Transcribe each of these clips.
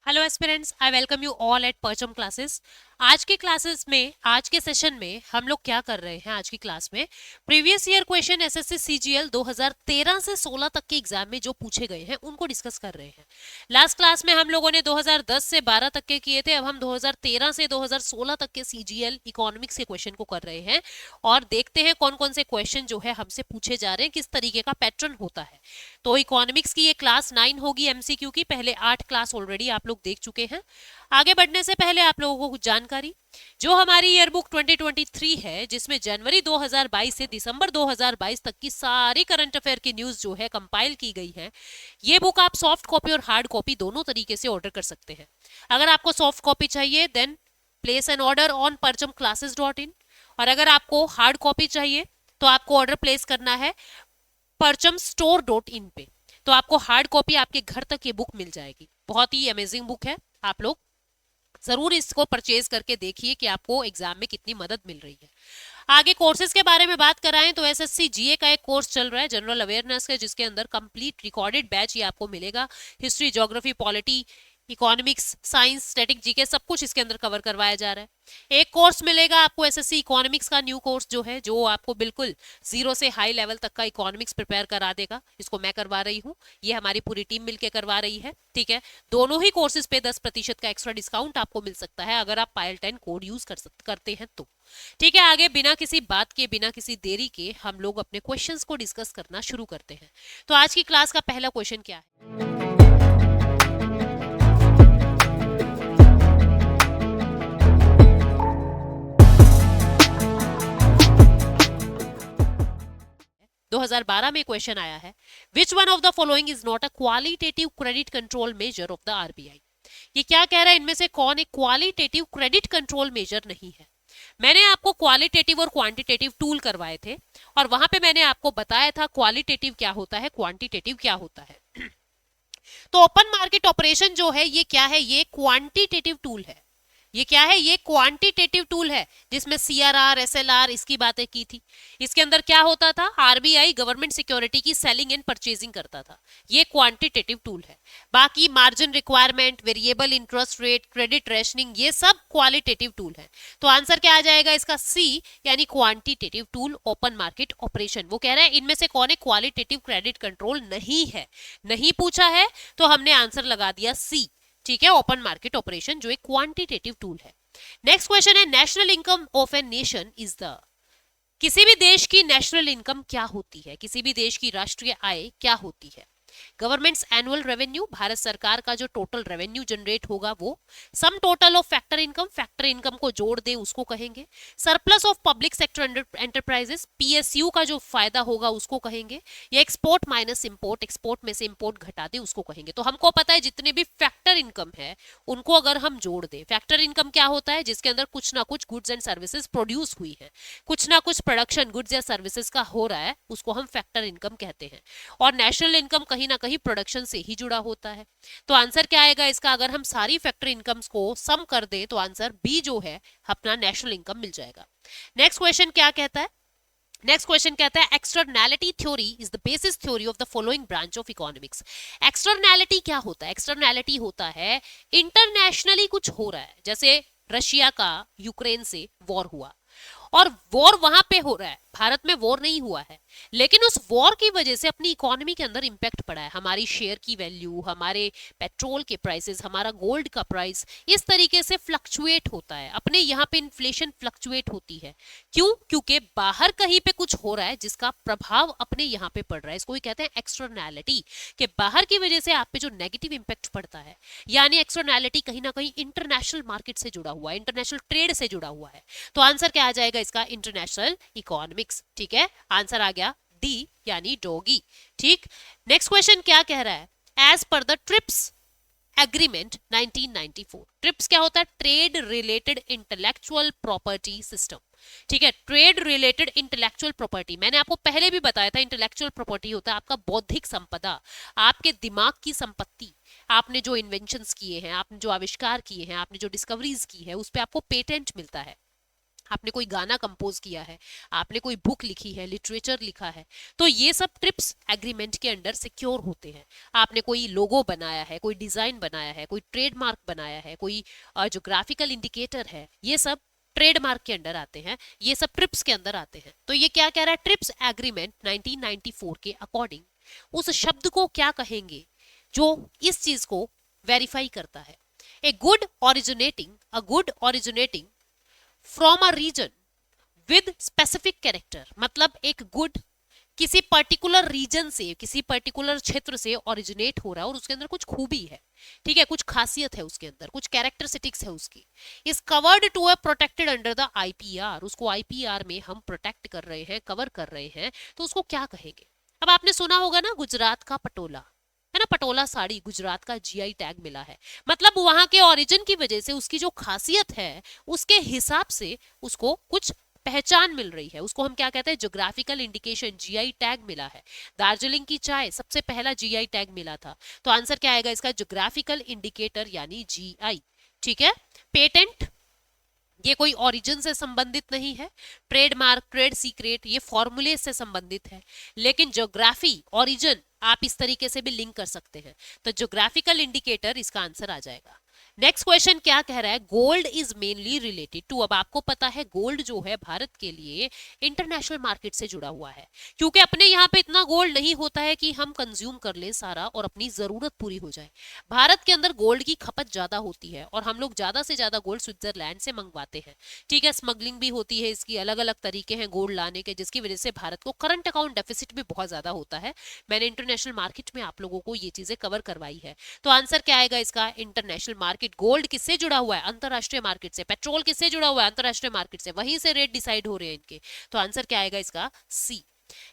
Hello aspirants, I welcome you all at परचम classes. आज के क्लासेस में, आज के सेशन में हम लोग क्या कर रहे हैं? आज की क्लास में previous year question SSC CGL 2013 से 16 तक के एग्जाम में जो पूछे गए हैं उनको डिस्कस कर रहे हैं। लास्ट क्लास में हम लोगों ने 2010 से 12 तक के किए थे, अब हम 2013 से 2016 तक के सीजीएल इकोनॉमिक्स के क्वेश्चन को कर रहे हैं और देखते हैं कौन कौन से क्वेश्चन जो है हमसे पूछे जा रहे हैं, किस तरीके का पैटर्न होता है। तो इकोनॉमिक्स की ये क्लास 9 होगी एमसीक्यू की। पहले 8 क्लास ऑलरेडी आप लोग देख चुके हैं। आगे बढ़ने से पहले आप लोगों को कुछ जानकारी, जो हमारी ईयर बुक 2023 है, जिसमें जनवरी 2022 से दिसंबर 2022 तक की सारी करंट अफेयर की न्यूज जो है कंपाइल की गई है। ये बुक आप सॉफ्ट कॉपी और हार्ड कॉपी दोनों तरीके से ऑर्डर कर सकते हैं। अगर आपको सॉफ्ट कॉपी चाहिए then place an order on parchamclasses.in, और अगर आपको हार्ड कॉपी चाहिए तो आपको ऑर्डर प्लेस करना है parchamstore.in पे। तो आपको हार्ड कॉपी आपके घर तक ये बुक मिल जाएगी। बहुत ही अमेजिंग बुक है, आप लोग जरूर इसको परचेज करके देखिए कि आपको एग्जाम में कितनी मदद मिल रही है। आगे कोर्सेज के बारे में बात कराएं तो एसएससी जीए का एक कोर्स चल रहा है, जनरल अवेयरनेस का, जिसके अंदर कंप्लीट रिकॉर्डेड बैच ये आपको मिलेगा। History, geography, polity, economics, science, static, GK सब कुछ इसके अंदर कवर करवाया जा रहा है। एक कोर्स मिलेगा आपको एसएससी इकोनॉमिक्स का न्यू कोर्स जो है, जो आपको बिल्कुल जीरो से हाई लेवल तक का इकोनॉमिक्स प्रिपेयर करा देगा। इसको मैं करवा रही हूँ, ये हमारी पूरी टीम मिलकर करवा रही है। ठीक है, दोनों ही कोर्सेज पे 10% का एक्स्ट्रा डिस्काउंट आपको मिल सकता है अगर आप पायल 10 कोड यूज करते हैं तो। ठीक है, आगे बिना किसी बात के, बिना किसी देरी के हम लोग अपने क्वेश्चंस को डिस्कस करना शुरू करते हैं। तो आज की क्लास का पहला क्वेश्चन क्या है? 2012 में क्वेश्चन आया है, which one of the following is not a qualitative credit control measure of the RBI. ये क्या कह रहा है, इनमें से कौन एक क्वालिटेटिव क्रेडिट कंट्रोल मेजर नहीं है? मैंने आपको क्वालिटेटिव और क्वांटिटेटिव टूल करवाए थे और वहां पे मैंने आपको बताया था क्वालिटेटिव क्या होता है, क्वांटिटेटिव क्या होता है। तो ओपन मार्केट ऑपरेशन जो है ये क्या है? ये क्वांटिटेटिव टूल है। ये क्या है? ये क्वांटिटेटिव टूल है, जिसमें सीआरआर, एसएलआर इसकी बातें की थी। इसके अंदर क्या होता था? आरबीआई गवर्नमेंट सिक्योरिटी की सेलिंग एंड परचेजिंग करता था। ये क्वांटिटेटिव टूल है। बाकी margin requirement, variable interest rate, credit rationing, ये सब क्वालिटेटिव टूल है। तो आंसर क्या आ जाएगा इसका? सी, यानी quantitative tool open market operation. वो कह रहा है इनमें से कौन एक क्वालिटेटिव क्रेडिट कंट्रोल नहीं है। नहीं पूछा है तो हमने आंसर लगा दिया सी। ठीक है, ओपन मार्केट ऑपरेशन जो एक क्वांटिटेटिव टूल है। नेक्स्ट क्वेश्चन है, national income of a nation is the. किसी भी देश की नेशनल इनकम क्या होती है? किसी भी देश की राष्ट्रीय आय क्या होती है? गवर्नमेंट्स एनुअल रेवेन्यू, भारत सरकार का जो टोटल रेवेन्यू जनरेट होगा वो। Sum total of factor income, factor income को जोड़ दे उसको कहेंगे। Surplus of public sector enterprises, PSU का जो फायदा होगा उसको कहेंगे। या एक्सपोर्ट माइनस इंपोर्ट, एक्सपोर्ट में से इंपोर्ट घटा दे उसको कहेंगे। तो हमको पता है जितने भी फैक्टर इनकम है उनको अगर हम जोड़ दे, फैक्टर इनकम क्या होता है? जिसके अंदर कुछ ना कुछ गुड्स एंड सर्विसेज प्रोड्यूस हुई है, कुछ ना कुछ प्रोडक्शन गुड्स या सर्विसेज का हो रहा है, उसको हम फैक्टर इनकम कहते हैं। और नेशनल इनकम कहीं ना कहीं प्रोडक्शन से ही जुड़ा होता है। तो आंसर क्या आएगा इसका? अगर हम सारी फैक्टर इनकम्स को सम कर दें तो आंसर बी जो है अपना नेशनल इनकम मिल जाएगा। नेक्स्ट क्वेश्चन क्या कहता है? नेक्स्ट क्वेश्चन कहता है, externality theory is the basis theory of the following branch of economics. Externality क्या होता है? एक्सटर्नैलिटी होता है इंटरनेशनली कुछ हो रहा है, जैसे रशिया का यूक्रेन से वॉर हुआ और वॉर वहां पे हो रहा है, भारत में वॉर नहीं हुआ है, लेकिन उस वॉर की वजह से अपनी इकोनॉमी के अंदर इंपैक्ट पड़ा है। हमारी शेयर की वैल्यू, हमारे पेट्रोल के प्राइसेस, हमारा गोल्ड का प्राइस इस तरीके से फ्लक्चुएट होता है। अपने यहाँ पे इन्फ्लेशन फ्लक्चुएट होती है। क्यों? क्योंकि बाहर कहीं पे कुछ हो रहा है जिसका प्रभाव अपने यहाँ पे पड़ रहा है। इसको ही कहते हैं एक्सटर्नैलिटी, कि बाहर की वजह से आप पे जो नेगेटिव इंपैक्ट पड़ता है। यानी एक्सटर्नैलिटी कहीं ना कहीं इंटरनेशनल मार्केट से जुड़ा हुआ है, इंटरनेशनल ट्रेड से जुड़ा हुआ है। तो आंसर क्या आ जाएगा इसका? International economics. ठीक है, आंसर आ गया डी, यानी डॉगी। ठीक, नेक्स्ट क्वेश्चन क्या कह रहा है? As per the trips agreement 1994। Trips क्या होता है? Trade related intellectual property system. ठीक है, ट्रेड रिलेटेड इंटेलेक्चुअल प्रॉपर्टी, मैंने आपको पहले भी बताया था इंटेलेक्चुअल प्रॉपर्टी होता है आपका बौद्धिक संपदा, आपके दिमाग की संपत्ति। आपने जो इन्वेंशंस किए हैं, आपने जो आविष्कार किए हैं, आपने जो डिस्कवरीज की है, उस पर आपको पेटेंट मिलता है। आपने कोई गाना कंपोज किया है, आपने कोई बुक लिखी है, लिटरेचर लिखा है, तो ये सब ट्रिप्स एग्रीमेंट के अंडर सिक्योर होते हैं। आपने कोई लोगो बनाया है, कोई डिजाइन बनाया है, कोई ट्रेडमार्क बनाया है, कोई जो ग्राफिकल इंडिकेटर है, ये सब ट्रेडमार्क के अंडर आते हैं, ये सब ट्रिप्स के अंदर आते हैं। तो ये क्या कह रहा है, ट्रिप्स एग्रीमेंट 1994 के अकॉर्डिंग उस शब्द को क्या कहेंगे जो इस चीज को वेरीफाई करता है। A good originating from a region with specific character, मतलब एक गुड किसी पर्टिकुलर रीजन से, किसी पर्टिकुलर क्षेत्र से ओरिजिनेट हो रहा है और उसके अंदर कुछ खूबी है, ठीक है, कुछ खासियत है उसके अंदर, कुछ कैरेक्टरिस्टिक्स है उसकी, is covered to a protected under the IPR, उसको आईपीआर में हम प्रोटेक्ट कर रहे हैं, कवर कर रहे हैं, तो उसको क्या कहेंगे। अब आपने सुना होगा ना गुजरात का पटोला, है ना, पटोला साड़ी गुजरात का जीआई टैग मिला है, मतलब वहां के ओरिजिन की वजह से, उसकी जो खासियत है उसके हिसाब से उसको कुछ पहचान मिल रही है, उसको हम क्या कहते हैं, ज्योग्राफिकल इंडिकेशन, जीआई टैग मिला है। दार्जिलिंग की चाय सबसे पहला जीआई टैग मिला था, तो आंसर क्या आएगा इसका, ज्योग्राफिकल इंडिकेटर यानी जीआई। ठीक है, पेटेंट ये कोई ओरिजिन से संबंधित नहीं है, ट्रेडमार्क, ट्रेड सीक्रेट ये फॉर्मूले से संबंधित है, लेकिन ज्योग्राफी, ओरिजिन आप इस तरीके से भी लिंक कर सकते हैं, तो ज्योग्राफिकल इंडिकेटर इसका आंसर आ जाएगा। नेक्स्ट क्वेश्चन क्या कह रहा है, gold is mainly related to, अब आपको पता है गोल्ड जो है भारत के लिए इंटरनेशनल मार्केट से जुड़ा हुआ है, क्योंकि अपने यहाँ पे इतना गोल्ड नहीं होता है कि हम कंज्यूम कर ले सारा और अपनी जरूरत पूरी हो जाए। भारत के अंदर गोल्ड की खपत ज्यादा होती है और हम लोग ज्यादा से ज्यादा गोल्ड स्विट्जरलैंड से मंगवाते हैं, ठीक है, स्मगलिंग भी होती है इसकी, अलग अलग तरीके हैं गोल्ड लाने के, जिसकी वजह से भारत को करंट अकाउंट डेफिसिट भी बहुत ज्यादा होता है। मैंने इंटरनेशनल मार्केट में आप लोगों को ये चीजें कवर करवाई है, तो आंसर क्या आएगा इसका, इंटरनेशनल मार्केट। गोल्ड किससे जुड़ा हुआ है, अंतरराष्ट्रीय मार्केट से। पेट्रोल किससे जुड़ा हुआ है, अंतरराष्ट्रीय मार्केट से, वहीं से रेट डिसाइड हो रहे हैं इनके, तो आंसर क्या आएगा इसका, सी।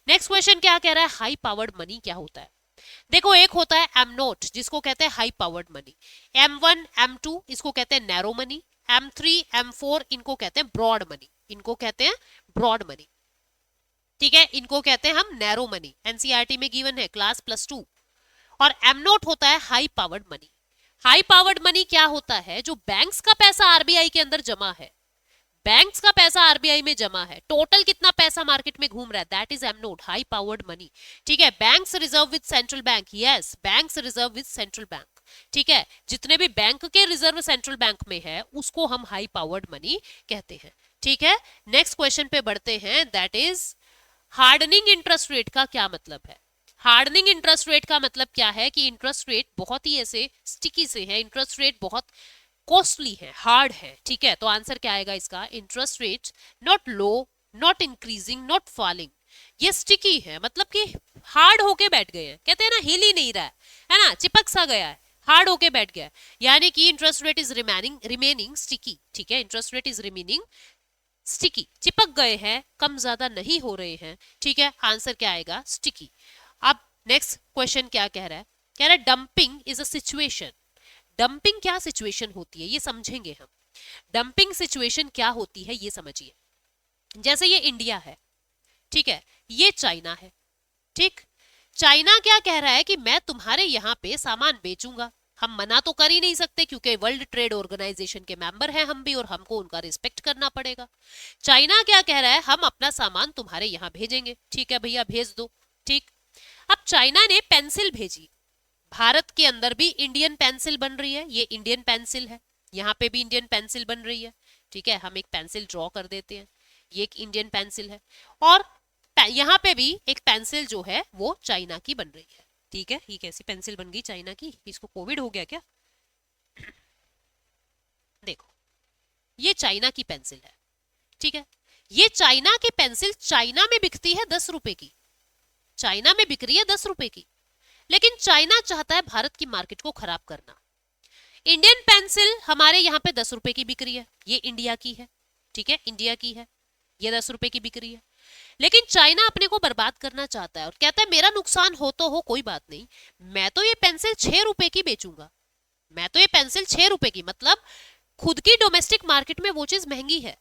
नेक्स्ट क्वेश्चन क्या कह रहा है, हाई पावर्ड मनी क्या होता है। देखो एक होता है एम नोट जिसको कहते हैं high powered money, M1 M2 इसको कहते हैं नैरो मनी, M3 M4 इनको कहते हैं ब्रॉड मनी, इनको कहते हैं ब्रॉड मनी, ठीक है, इनको कहते हैं हम नैरो मनी, एनसीईआरटी में गिवन है क्लास +2। और एम नोट होता है high powered money. High powered money क्या होता है, जो बैंक्स का पैसा आरबीआई के अंदर जमा है, बैंक्स का पैसा आरबीआई में जमा है, टोटल कितना पैसा मार्केट में घूम रहा है, that is M naught, high powered money. ठीक है, banks reserve with central bank, yes banks reserve with central bank, ठीक है, जितने भी बैंक के रिजर्व सेंट्रल बैंक में है उसको हम हाई पावर्ड मनी कहते हैं। ठीक है, नेक्स्ट क्वेश्चन पे बढ़ते हैं, that is hardening interest rate का क्या मतलब है। हार्डनिंग इंटरेस्ट रेट का मतलब क्या है कि इंटरेस्ट रेट बहुत ही ऐसे स्टिकी से है, इंटरेस्ट रेट बहुत कॉस्टली है, हार्ड है, ठीक है, तो आंसर क्या आएगा इसका, interest rate not low, not increasing, not falling, ये स्टिकी है, मतलब कि हार्ड होके बैठ गए हैं, कहते हैं ना हिल ही नहीं रहा है ना, चिपक सा गया है, हार्ड होके बैठ गया है, यानी कि interest rate is remaining sticky. ठीक है, interest rate is remaining sticky, चिपक गए हैं, कम ज्यादा नहीं हो रहे हैं। ठीक है, आंसर क्या आएगा, स्टिकी। अब नेक्स्ट क्वेश्चन क्या कह रहा है, कह रहा है dumping is a situation. Dumping क्या सिचुएशन होती है ये समझेंगे हम, डंपिंग सिचुएशन क्या होती है ये समझिए। जैसे ये इंडिया है, ठीक है, ये चाइना है, ठीक, चाइना क्या कह रहा है कि मैं तुम्हारे यहाँ पे सामान बेचूंगा, हम मना तो कर ही नहीं सकते क्योंकि वर्ल्ड ट्रेड ऑर्गेनाइजेशन के मेंबर हैं हम भी और हमको उनका रिस्पेक्ट करना पड़ेगा। चाइना क्या कह रहा है, हम अपना सामान तुम्हारे यहाँ भेजेंगे, ठीक है भैया भेज दो, ठीक। अब चाइना ने पेंसिल भेजी, भारत के अंदर भी इंडियन पेंसिल बन रही है, ये इंडियन पेंसिल है, यहाँ पे भी इंडियन पेंसिल बन रही है, ठीक है, हम एक पेंसिल ड्रॉ कर देते हैं, ये एक इंडियन पेंसिल है, और यहाँ पे भी एक पेंसिल जो है वो चाइना की बन रही है। ठीक है, ये कैसी पेंसिल बन गई चाइना की, इसको कोविड हो गया क्या। देखो ये चाइना की पेंसिल है, ठीक है, ये चाइना की पेंसिल चाइना में बिकती है 10 रुपए की, चाइना में बिक रही है 10 रुपए की, लेकिन चाइना चाहता है भारत की मार्केट को खराब करना। इंडियन पेंसिल हमारे यहाँ पे 10 रुपए की बिक रही है, ये इंडिया की है, ठीक है, इंडिया की है, ये 10 रुपए की बिक रही है, लेकिन चाइना अपने को बर्बाद करना चाहता है और कहता है मेरा नुकसान हो तो हो कोई बात नहीं, मैं तो ये पेंसिल 6 रुपए की बेचूंगा, मैं तो ये पेंसिल 6 रुपए की, मतलब खुद की डोमेस्टिक मार्केट में वो चीज महंगी है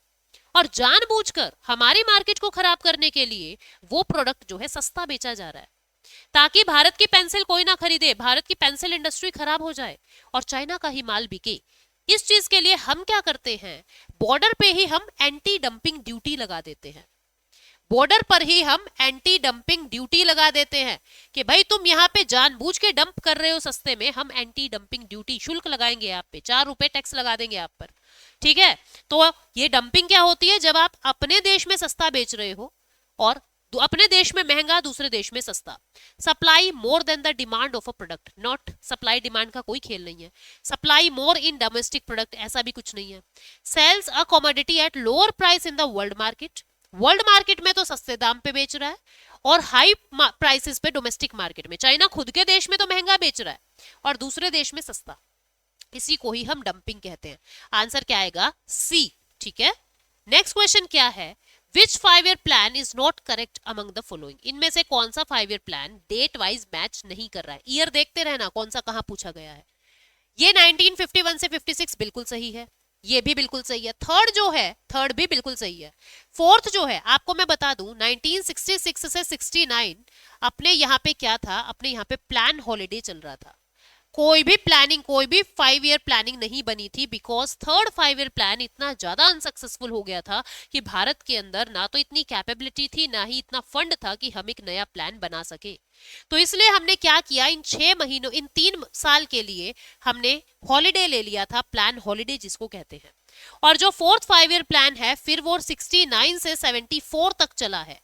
और जानबूझकर हमारी मार्केट को खराब करने के लिए वो प्रोडक्ट जो है सस्ता बेचा जा रहा है ताकि भारत की पेंसिल कोई ना खरीदे, भारत की पेंसिल इंडस्ट्री खराब हो जाए और चाइना का ही माल बिके। इस चीज के लिए हम क्या करते हैं, बॉर्डर पे ही हम एंटी डंपिंग ड्यूटी लगा देते हैं, बॉर्डर पर ही हम एंटी डंपिंग ड्यूटी लगा देते हैं कि भाई तुम यहाँ पे जानबूझ के डंप कर रहे हो सस्ते में, हम एंटी डंपिंग ड्यूटी शुल्क लगाएंगे आप पे, 4 रुपए टैक्स लगा देंगे आप पर, ठीक है। तो ये डंपिंग क्या होती है, जब आप अपने देश में सस्ता बेच रहे हो और अपने देश में महंगा दूसरे देश में सस्ता। Supply more than the demand of a product, not supply demand का कोई खेल नहीं है, supply more in domestic product ऐसा भी कुछ नहीं है। Sells a commodity at lower price in the world market, world market में तो सस्ते दाम पे बेच रहा है और हाई प्राइसेस पे डोमेस्टिक मार्केट में, चाइना खुद के देश में तो महंगा बेच रहा है और दूसरे देश में सस्ता, इसी को ही हम डंपिंग कहते हैं। आंसर क्या आएगा, सी, ठीक है। नेक्स्ट क्वेश्चन क्या है, विच 5-year plan is not correct among the following, इनमें से कौन सा 5-year plan date wise match नहीं कर रहा है। ईयर देखते रहना कौन सा कहां पूछा गया है। ये 1951 से 56 बिल्कुल सही है, ये भी बिल्कुल सही है, थर्ड जो है थर्ड भी बिल्कुल सही है, फोर्थ जो है आपको मैं बता दूं 1966 से 69 अपने यहाँ पे क्या था, अपने यहाँ पे प्लान हॉलिडे चल रहा था, कोई भी प्लानिंग, कोई भी 5-year प्लानिंग नहीं बनी थी, बिकॉज थर्ड 5-year प्लान इतना ज्यादा अनसक्सेसफुल हो गया था कि भारत के अंदर ना तो इतनी कैपेबिलिटी थी ना ही इतना फंड था कि हम एक नया प्लान बना सके। तो इसलिए हमने क्या किया, इन 6 महीनों, इन 3 साल के लिए हमने हॉलिडे ले लिया था, प्लान हॉलिडे जिसको कहते हैं। और जो फोर्थ 5-year प्लान है फिर वो 69 से 74 तक चला है,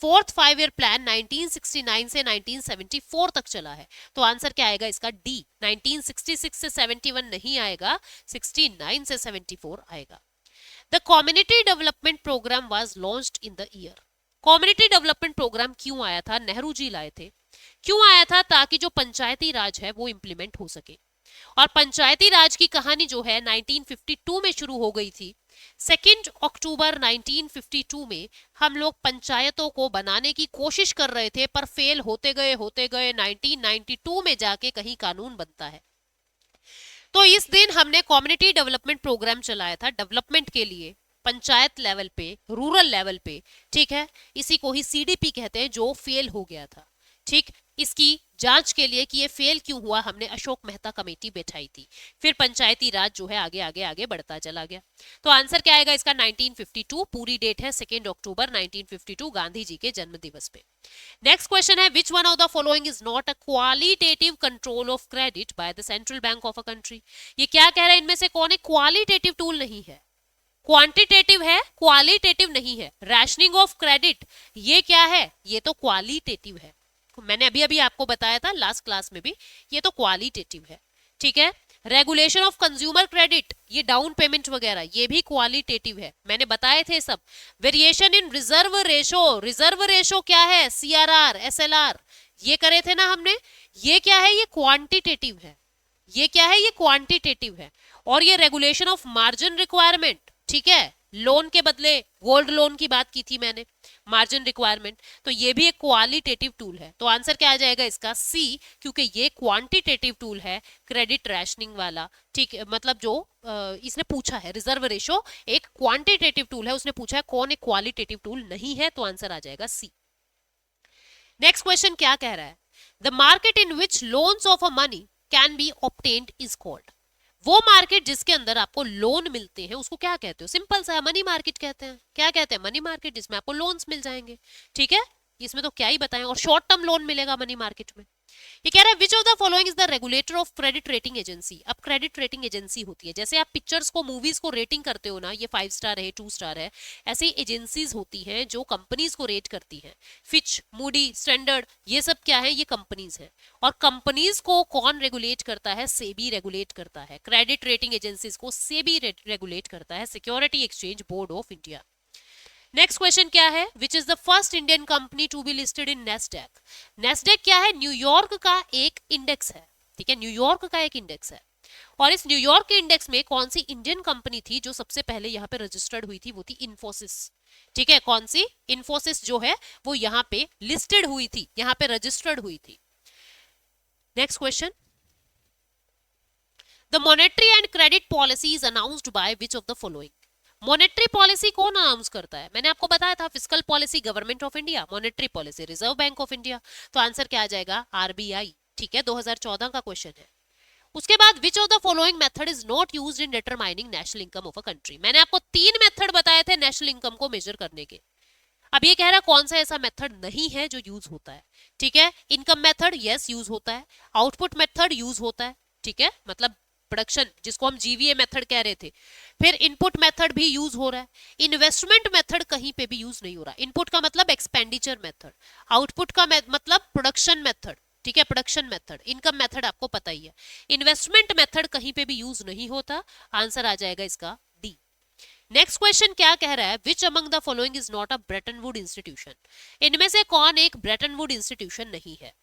फोर्थ 5-year प्लान 1969 से 1974 तक चला है। तो आंसर क्या आएगा इसका, डी, 1966 से 71 नहीं आएगा, 69 से 74 आएगा। The community development programme was launched in the year, community development programme क्यों आया था, नेहरू जी लाए थे, क्यों आया था, ताकि जो पंचायती राज है वो इंप्लीमेंट हो सके। और पंचायती राज की कहानी जो है 1952 में शुरू हो गई थी। 2 अक्टूबर 1952 में हम लोग पंचायतों को बनाने की कोशिश कर रहे थे, पर फेल होते गए 1992 में जाके कहीं कानून बनता है। तो इस दिन हमने कम्युनिटी डेवलपमेंट प्रोग्राम चलाया था, डेवलपमेंट के लिए पंचायत लेवल पे, रूरल लेवल पे, ठीक है। इसी को ही सीडीपी कहते हैं, जो फेल हो गया था, ठीक। इसकी जांच के लिए कि ये फेल क्यों हुआ, हमने अशोक मेहता कमेटी बैठाई थी, फिर पंचायती राज जो है आगे आगे आगे बढ़ता चला गया। तो आंसर क्या आएगा इसका, 1952, पूरी डेट है 2 अक्टूबर 1952, गांधी जी के जन्म दिवस पे। नेक्स्ट क्वेश्चन है, which one of the following is not a qualitative control of credit by the central bank of a country. ये क्या कह रहा है, इनमें से कौन है क्वालिटेटिव टूल नहीं है, क्वांटिटेटिव है, क्वालिटेटिव नहीं है। रैशनिंग ऑफ क्रेडिट ये क्या है, ये तो क्वालिटेटिव है, मैंने अभी अभी आपको बताया था लास्ट क्लास में भी, ये तो क्वालिटेटिव है, ठीक है। रेगुलेशन ऑफ कंज्यूमर क्रेडिट, ये डाउन पेमेंट वगैरह, ये भी क्वालिटेटिव है, मैंने बताए थे सब। Variation in reserve ratio, reserve ratio क्या है, सीआरआर, एसएलआर, ये करे थे ना हमने, ये क्या है, ये क्वांटिटेटिव है, ये क्या है, ये क्वांटिटेटिव है। और ये रेगुलेशन ऑफ मार्जिन रिक्वायरमेंट, ठीक है, लोन के बदले गोल्ड लोन की बात की थी मैंने, मार्जिन रिक्वायरमेंट, तो ये भी एक क्वालिटेटिव टूल है। तो आंसर क्या आ जाएगा इसका, सी, क्योंकि ये क्वांटिटेटिव टूल है, क्रेडिट रैशनिंग वाला, ठीक, मतलब जो इसने पूछा है, रिजर्व रेशो एक क्वांटिटेटिव टूल है, उसने पूछा है कौन एक क्वालिटेटिव टूल नहीं है, तो आंसर आ जाएगा सी। नेक्स्ट क्वेश्चन क्या कह रहा है, the market in which loans of a money can be obtained is called, वो मार्केट जिसके अंदर आपको लोन मिलते हैं उसको क्या कहते हो, सिंपल सा मनी मार्केट कहते हैं। क्या कहते हैं, मनी मार्केट, जिसमें आपको लोन्स मिल जाएंगे, ठीक है, इसमें तो क्या ही बताएं, और शॉर्ट टर्म लोन मिलेगा मनी मार्केट में। ये कह रहा है which of the following is the regulator of credit rating agency. अब क्रेडिट रेटिंग एजेंसी होती है, जैसे आप पिक्चर्स को, मूवीज को रेटिंग करते हो ना, ये 5 स्टार है, 2 स्टार है, ऐसी एजेंसीज होती हैं जो कंपनीज को रेट करती हैं। फिच, मूडी, स्टैंडर्ड, ये सब क्या है, ये कंपनीज है। और कंपनीज को कौन रेगुलेट करता है, सेबी रेगुलेट करता है। क्रेडिट रेटिंग एजेंसीज को सेबी रेगुलेट करता है, security exchange board of India. Next question क्या है, which is the first Indian company to be listed in NASDAQ. NASDAQ क्या है, न्यूयॉर्क का एक इंडेक्स है, ठीक है, न्यूयॉर्क का एक इंडेक्स है। और इस न्यूयॉर्क के इंडेक्स में कौन सी इंडियन कंपनी थी जो सबसे पहले यहाँ पे रजिस्टर्ड हुई थी, वो थी इन्फोसिस, ठीक है, कौन सी, इन्फोसिस जो है वो यहाँ पे लिस्टेड हुई थी, यहाँ पे रजिस्टर्ड हुई थी। Next question, the monetary and credit policy is announced by which of the following. Monetary policy कौन अनाउंस करता है, मैंने आपको बताया था, fiscal policy government of India, monetary policy reserve bank of India. तो आंसर क्या आ जाएगा, आरबीआई, ठीक है, 2014 का क्वेश्चन है। उसके बाद विच of the following method is not used in determining national income of a country. मैंने आपको 3 मेथड बताए थे नेशनल इनकम को मेजर करने के। अब ये कह रहा है कौन सा ऐसा मेथड नहीं है जो यूज होता है। ठीक है, इनकम मेथड यस यूज होता है, आउटपुट मेथड यूज होता है, ठीक है, मतलब प्रोडक्शन जिसको हम जीवीए मेथड कह रहे थे, फिर इनपुट मेथड भी यूज हो रहा है, इन्वेस्टमेंट मेथड कहीं पे भी यूज नहीं हो रहा। इनपुट का मतलब एक्सपेंडिचर मेथड, आउटपुट का मतलब प्रोडक्शन मेथड, ठीक है, प्रोडक्शन मेथड, इनकम मेथड आपको पता ही है, इन्वेस्टमेंट मेथड कहीं पे भी यूज नहीं होता। आंसर आ जाएगा इसका डी। नेक्स्ट क्वेश्चन क्या कह रहा है, which among the following is not a Brayton would institution. इनमें से कौन एक ब्रेटन वुड इंस्टीट्यूशन नहीं है।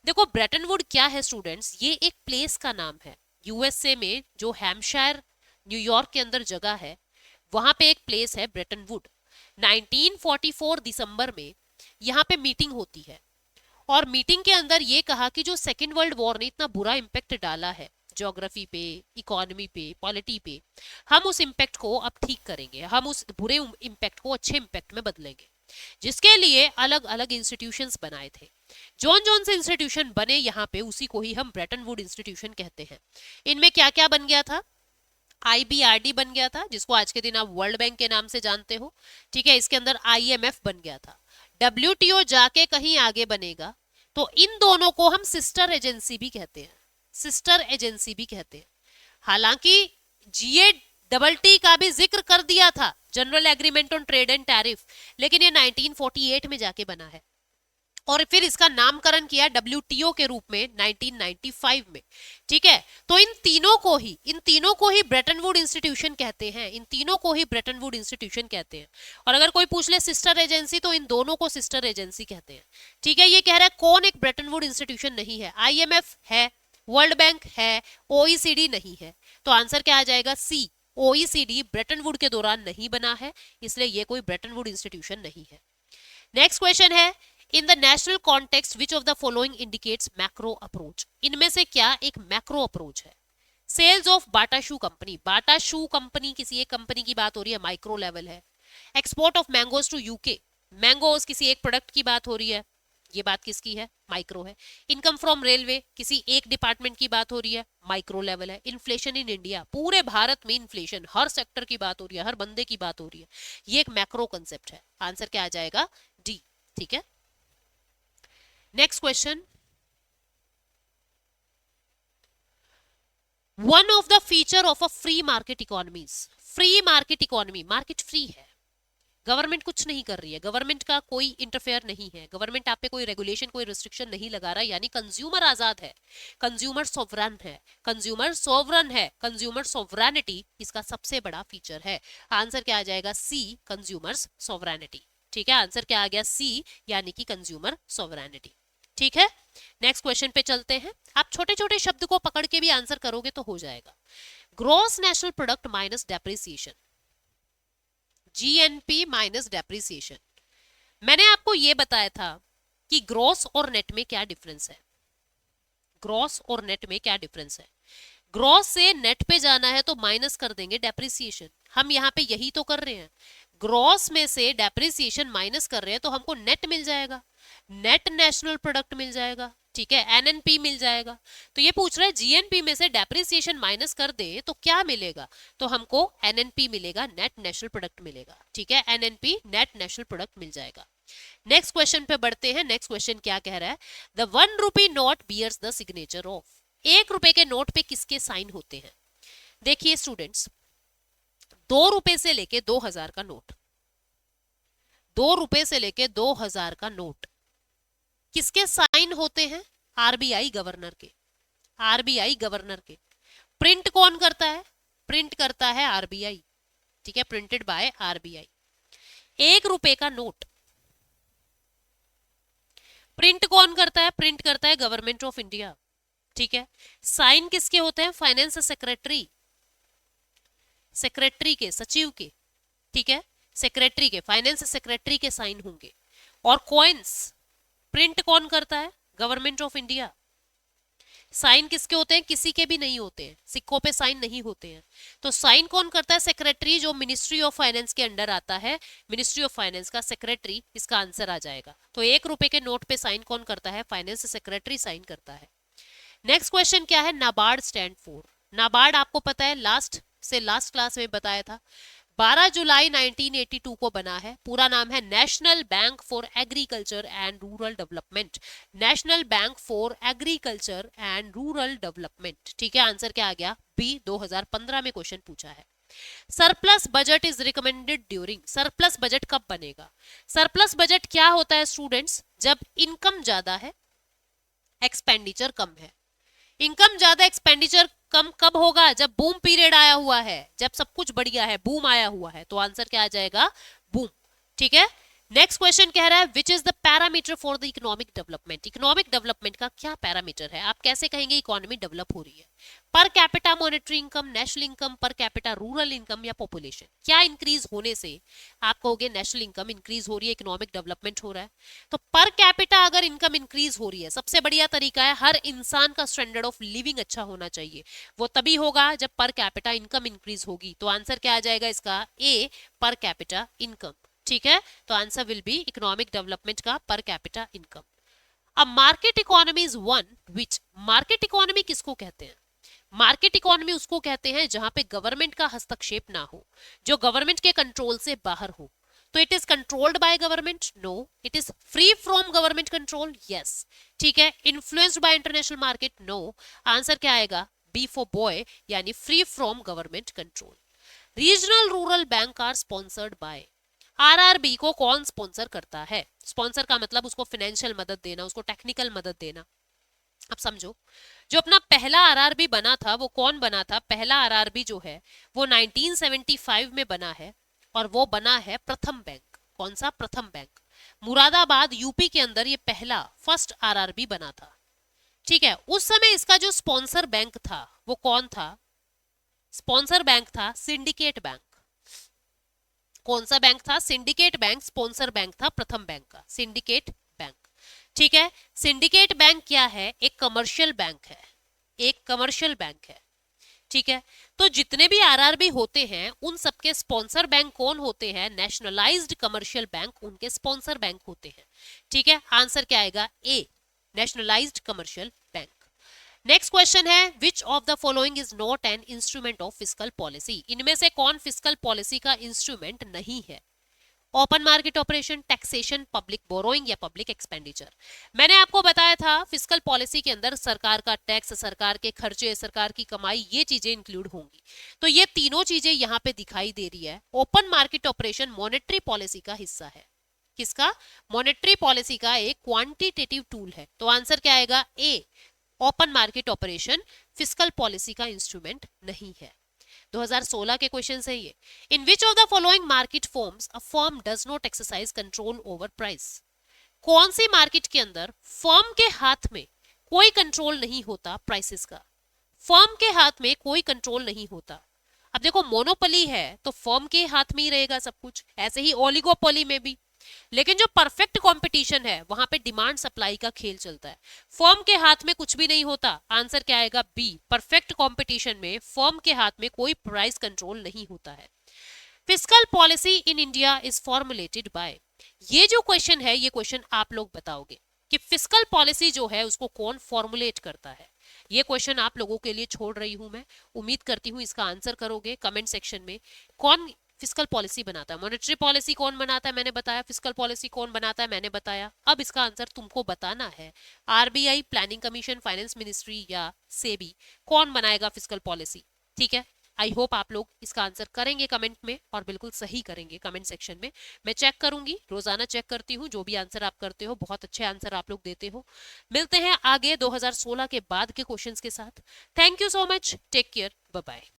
देखो ब्रेटन वुड क्या है स्टूडेंट्स, ये एक प्लेस का नाम है यूएसए में, जो हैम्पशायर न्यूयॉर्क के अंदर जगह है, वहां पे एक प्लेस है ब्रेटन वुड। 1944 दिसंबर में यहाँ पे मीटिंग होती है और मीटिंग के अंदर ये कहा कि जो सेकेंड वर्ल्ड वॉर ने इतना बुरा इंपैक्ट डाला है ज्योग्राफी पे, इकोनॉमी पे, पॉलिटी पे, हम उस इंपैक्ट को अब ठीक करेंगे, हम उस बुरे इंपैक्ट को अच्छे इंपैक्ट में बदलेंगे, जिसके लिए अलग अलग इंस्टीट्यूशंस बनाए थे। जौन से इंस्टीट्यूशन बने यहाँ पे उसी को ही हम ब्रेटन वुड इंस्टीट्यूशन कहते हैं। इनमें क्या क्या बन गया था, आईबीआरडी बन गया था जिसको आज के दिन आप वर्ल्ड बैंक के नाम से जानते हो, ठीक है, इसके अंदर आईएमएफ बन गया था, डब्ल्यूटीओ जाके कहीं आगे बनेगा, तो इन दोनों को हम सिस्टर एजेंसी भी कहते हैं, सिस्टर एजेंसी भी कहते हैं। हालांकि जीए डबल टी का भी जिक्र कर दिया था, general agreement on trade and tariff, लेकिन ये 1948 में जाके बना है और फिर इसका नामकरण किया डब्ल्यूटीओ के रूप में 1995 में। ठीक है, तो इन तीनों को ही ब्रेटन वुड इंस्टीट्यूशन कहते हैं, इन तीनों को ही ब्रेटन वुड इंस्टीट्यूशन कहते हैं। और अगर कोई पूछ ले सिस्टर एजेंसी, तो इन दोनों को सिस्टर एजेंसी कहते हैं। ठीक है, ये कह रहा है कौन एक ब्रेटन वुड इंस्टीट्यूशन नहीं है, आईएमएफ है, वर्ल्ड बैंक है, ओईसीडी नहीं है, तो आंसर क्या आ जाएगा, सी, ओईसीडी ब्रेटन वुड के दौरान नहीं बना है, इसलिए ये कोई ब्रेटन वुड इंस्टीट्यूशन नहीं है। नेक्स्ट क्वेश्चन है, in the national context which of the following indicates macro approach. इनमें से क्या एक मैक्रो अप्रोच है। Sales of Bata shoe company, Bata shoe company किसी एक कंपनी की बात हो रही है, माइक्रो लेवल है। Export of mangoes to UK, mangoes किसी एक प्रोडक्ट की बात हो रही है, ये बात किसकी है, माइक्रो है। इनकम फ्रॉम रेलवे, किसी एक डिपार्टमेंट की बात हो रही है, माइक्रो लेवल है। इन्फ्लेशन इन इंडिया, पूरे भारत में इन्फ्लेशन, हर सेक्टर की बात हो रही है, हर बंदे की बात हो रही है, ये एक मैक्रो कंसेप्ट है। आंसर क्या आ जाएगा, डी। ठीक है, next question, one of the feature of a free market economies, free market economy, market free है, गवर्नमेंट कुछ नहीं कर रही है, गवर्नमेंट का कोई इंटरफेयर नहीं है, गवर्नमेंट आप पे कोई रेगुलेशन, कोई रिस्ट्रिक्शन नहीं लगा रहा, यानी कंज्यूमर आजाद है, कंज्यूमर सोवरन है, कंज्यूमर सोवरन है, कंज्यूमर सोवरेनिटी इसका सबसे बड़ा फीचर है। आंसर क्या आ जाएगा, सी, कंज्यूमर सोवरेनिटी। ठीक है, आंसर क्या आ गया, सी, यानी कि कंज्यूमर सोवरेनिटी। ठीक है, नेक्स्ट क्वेश्चन पे चलते हैं। आप छोटे छोटे शब्द को पकड़ के भी आंसर करोगे तो हो जाएगा। Gross national product minus depreciation, GNP minus depreciation. मैंने आपको यह बताया था कि ग्रॉस और नेट में क्या डिफरेंस है, ग्रॉस और नेट में क्या डिफरेंस है। ग्रॉस से नेट पे जाना है तो माइनस कर देंगे डेप्रिसिएशन, हम यहाँ पे यही तो कर रहे हैं, ग्रॉस में से डेप्रिसिएशन माइनस कर रहे हैं तो हमको नेट मिल जाएगा, नेट नेशनल प्रोडक्ट मिल जाएगा। ठीक है, एनएनपी मिल जाएगा। तो ये पूछ रहा है जीएनपी में से डेप्रिसिएशन माइनस कर दे तो क्या मिलेगा, तो हमको एनएनपी मिलेगा, नेट नेशनल प्रोडक्ट मिलेगा। ठीक है, एनएनपी नेट नेशनल प्रोडक्ट मिल जाएगा। नेक्स्ट क्वेश्चन पे बढ़ते हैं। नेक्स्ट क्वेश्चन क्या कह रहा है, the 1 rupee note bears the signature of. 1 रुपए के नोट पे किसके साइन होते हैं। देखिए स्टूडेंट्स, 2 रुपए से लेके 2000 का नोट, 2 रुपए से लेके 2000 का नोट किसके साइन होते हैं, आरबीआई गवर्नर के, आरबीआई गवर्नर के। प्रिंट कौन करता है, प्रिंट करता है आरबीआई। ठीक है, प्रिंटेड बाय आरबीआई। 1 रुपए का नोट प्रिंट कौन करता है, प्रिंट करता है गवर्नमेंट ऑफ इंडिया। ठीक है, साइन किसके होते हैं, फाइनेंस सेक्रेटरी, सेक्रेटरी के, सचिव के। ठीक है, सेक्रेटरी के, फाइनेंस सेक्रेटरी के साइन होंगे। और कॉइन्स प्रिंट कौन करता है, गवर्नमेंट ऑफ इंडिया। साइन किसके होते हैं, किसी के भी नहीं होते हैं, सिक्कों पे साइन नहीं होते हैं। तो साइन कौन करता है, सेक्रेटरी, जो मिनिस्ट्री ऑफ फाइनेंस के अंडर आता है, मिनिस्ट्री ऑफ फाइनेंस का सेक्रेटरी, इसका आंसर आ जाएगा। तो 1 रुपए के नोट पे साइन कौन करता है, फाइनेंस सेक्रेटरी साइन करता है। नेक्स्ट क्वेश्चन क्या है, नाबार्ड स्टैंड फॉर। नाबार्ड आपको पता है लास्ट क्लास में बताया था, 12 जुलाई 1982 को बना है। पूरा नाम है national bank for agriculture and rural development. National bank for agriculture and rural development. ठीक है, आंसर क्या आ गया, बी। 2015 में क्वेश्चन पूछा है। Surplus budget is recommended during. Surplus budget कब बनेगा? सरप्लस बजट क्या होता है स्टूडेंट्स? जब इनकम ज्यादा है, एक्सपेंडिचर कम है। इनकम ज्यादा, एक्सपेंडिचर कम कब होगा? जब बूम पीरियड आया हुआ है, जब सब कुछ बढ़िया है, बूम आया हुआ है। तो आंसर क्या आ जाएगा, बूम। ठीक है, नेक्स्ट क्वेश्चन कह रहा है which is the parameter for the economic development. Economic development का क्या पैरामीटर है? आप कैसे कहेंगे इकोनॉमी डेवलप हो रही है? Per capita monetary income, national income, per capita rural income या पॉपुलेशन? क्या इंक्रीज होने से आप कहोगे नेशनल इनकम इंक्रीज हो रही है, इकोनॉमिक डेवलपमेंट हो रहा है? तो पर कैपिटा अगर इनकम इंक्रीज हो रही है, सबसे बढ़िया तरीका है हर इंसान का स्टैंडर्ड ऑफ लिविंग अच्छा होना चाहिए। वो तभी होगा जब पर कैपिटा इनकम इंक्रीज होगी। तो आंसर क्या आ जाएगा इसका, ए, पर कैपिटा इनकम। ठीक है, तो answer will be economic development का पर कैपिटा इनकम। अब market economy is one which. Market economy किसको कहते हैं? मार्केट इकोनॉमी उसको कहते हैं जहां पे गवर्नमेंट का हस्तक्षेप ना हो, जो गवर्नमेंट के कंट्रोल से बाहर हो। तो it is controlled by government, no. It is free from government control, yes. ठीक है, influenced by international market, no. Answer क्या आएगा, बी फॉर बॉय, यानी free from government control. Regional rural bank are sponsored by. RRB को कौन sponsor करता है? Sponsor का मतलब उसको फाइनेंशियल मदद देना, उसको टेक्निकल मदद देना। अब समझो, जो अपना पहला आरआरबी बना था वो कौन बना था? पहला आरआरबी जो है वो 1975 में बना है, और वो बना है प्रथम बैंक। कौन सा? प्रथम बैंक। मुरादाबाद यूपी के अंदर ये पहला फर्स्ट आरआरबी बना था। ठीक है, उस समय इसका जो स्पॉन्सर बैंक था वो कौन था? स्पॉन्सर बैंक था सिंडिकेट बैंक। कौन सा बैंक था? Syndicate bank. स्पॉन्सर बैंक था प्रथम बैंक का, सिंडिकेट बैंक। ठीक है, सिंडिकेट बैंक क्या है? एक कमर्शियल बैंक है, एक कमर्शियल बैंक है। ठीक है, तो जितने भी आरआरबी होते हैं उन सबके स्पॉन्सर बैंक कौन होते हैं? नेशनलाइज्ड कमर्शियल बैंक उनके स्पॉन्सर बैंक होते हैं। ठीक है, आंसर क्या आएगा, A, nationalised commercial bank. Next question है which of the following is not an instrument of fiscal policy. इनमें से कौन फिस्कल पॉलिसी का इंस्ट्रूमेंट नहीं है? Open market operation, taxation, public borrowing या पब्लिक एक्सपेंडिचर। मैंने आपको बताया था फिस्कल पॉलिसी के अंदर सरकार का टैक्स, सरकार के खर्चे, सरकार की कमाई, ये चीजें इंक्लूड होंगी। तो ये तीनों चीजें यहाँ पे दिखाई दे रही है। Open market operation monetary policy का हिस्सा है। किसका? मॉनेटरी पॉलिसी का एक क्वांटिटेटिव टूल है। तो आंसर क्या आएगा, A, open market operation fiscal policy का इंस्ट्रूमेंट नहीं है। 2016 के क्वेश्चन है ये। In which of the following market forms a firm does not exercise control over price. कौन सी मार्केट के अंदर फर्म के हाथ में कोई कंट्रोल नहीं होता प्राइसेस का? फर्म के हाथ में कोई कंट्रोल नहीं होता। अब देखो, मोनोपोली है तो फर्म के हाथ में ही रहेगा सब कुछ, ऐसे ही ओलिगोपोली में भी। लेकिन जो परफेक्ट कंपटीशन है वहां पे डिमांड सप्लाई का खेल चलता है, फर्म के हाथ में कुछ भी नहीं होता। आंसर क्या आएगा, बी, परफेक्ट कंपटीशन में फर्म के हाथ में कोई प्राइस कंट्रोल नहीं होता है। Fiscal policy in India is formulated bye. ये जो क्वेश्चन है, ये क्वेश्चन आप लोग बताओगे कि फिस्कल पॉलिसी जो है उसको कौन फॉर्मुलेट करता है। ये क्वेश्चन आप लोगों के लिए छोड़ रही हूं मैं, उम्मीद करती हूं इसका आंसर करोगे कमेंट सेक्शन में। कौन फिस्कल पॉलिसी बनाता है? मॉनेटरी पॉलिसी कौन बनाता है? मैंने बताया। फिस्कल पॉलिसी कौन बनाता है? मैंने बताया। अब इसका आंसर तुमको बताना है। RBI, planning commission, finance ministry या सेबी, कौन बनाएगा फिस्कल पॉलिसी? ठीक है, आई होप आप लोग इसका आंसर करेंगे कमेंट में, और बिल्कुल सही करेंगे कमेंट सेक्शन में। मैं चेक करूंगी, रोजाना चेक करती हूँ, जो भी आंसर आप करते हो बहुत अच्छे आंसर आप लोग देते हो। मिलते हैं आगे 2016 के बाद के क्वेश्चंस के साथ। Thank you so much, take care, bye bye.